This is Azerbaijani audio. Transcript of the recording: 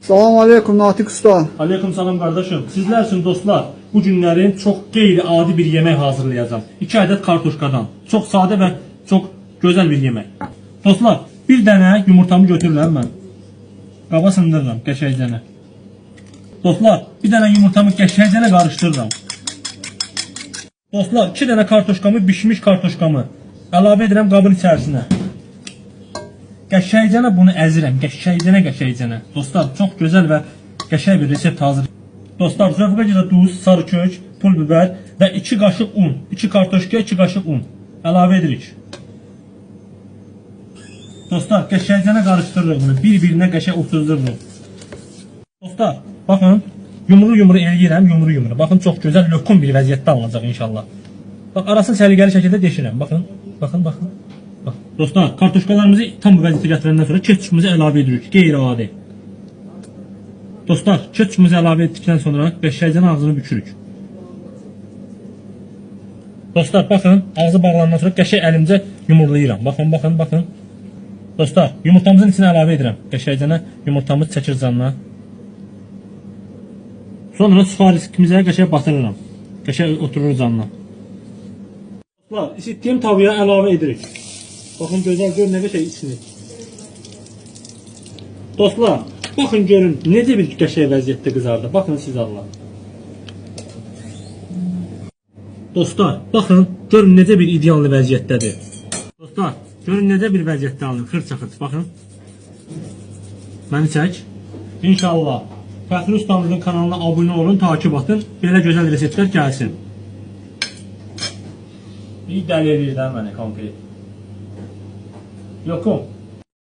Salam aleyküm Natiq usta. Aleyküm salam kardeşim. Sizler için dostlar, bu günlerin çok qeyri-adi bir yemek hazırlayacağım. 2 adet kartuşkadan. Çok sade ve çok güzel bir yemek. Dostlar, bir tane yumurtamı götürürəm mən. Qaba sındırıram qəşəngcənə. Dostlar, bir tane yumurtamı qəşəngcənə qarışdırıram. Dostlar, 2 tane kartuşkamı, bişmiş kartuşkamı əlavə edirəm qabın içərisinə. Qəşəngcənə bunu əzirəm. Qəşəngcənə. Dostlar, çox gözəl və qəşəng bir resept hazır. Dostlar, zövqə görə duz, sarı kök, pul biber və 2 qaşıq un. 2 kartoşkaya 2 qaşıq un əlavə edirik. Dostlar, qəşəngcənə qarışdırırıq bunu. Bir-birinə qəşəng otuzdururuq. Dostlar, baxın, yumru eləyirəm, yumru. Baxın, çox gözəl lokum bir vəziyyətdə alınacaq inşallah. Bax, arasını səliqəli şəkildə deşirəm. Baxın. Bax. Dostlar, kartuşkalarımızı tam bu vəziyyətə gətirəndən sonra ketçupumuzu əlavə edirik. Qeyri-adi. Dostlar, ketçupumuzu əlavə etdikdən sonra qəşəngcənə ağzını bükürük. Dostlar, baxın, ağzı bağlanandan sonra qəşəng əlimcə yumurlayıram. Baxın. Dostlar, yumurtamızın içine əlavə edirəm. Qəşəngcənə yumurtamız çəkir canına. Sonra suxariskimizə qəşəng batırıram. Qəşəng oturur canına. Dostlar, isitdiyim tavaya əlavə edirik. Baxın, gözəl gör nə qəşəng içini. Dostlar, baxın görün necə bir qəşəng vəziyyətdə qızardı. Baxın siz Allah. Dostlar, baxın görün necə bir ideallı vəziyyətdədir. Dostlar, görün necə bir vəziyyətdə alınır. Xırça-xırç, baxın. Məni çək. İnşallah Fəxri ustamızın kanalına abunə olun, takip atın. Belə gözəl reseptlər gəlsin. Bir dəli eləyir də məni konkret. Yokum.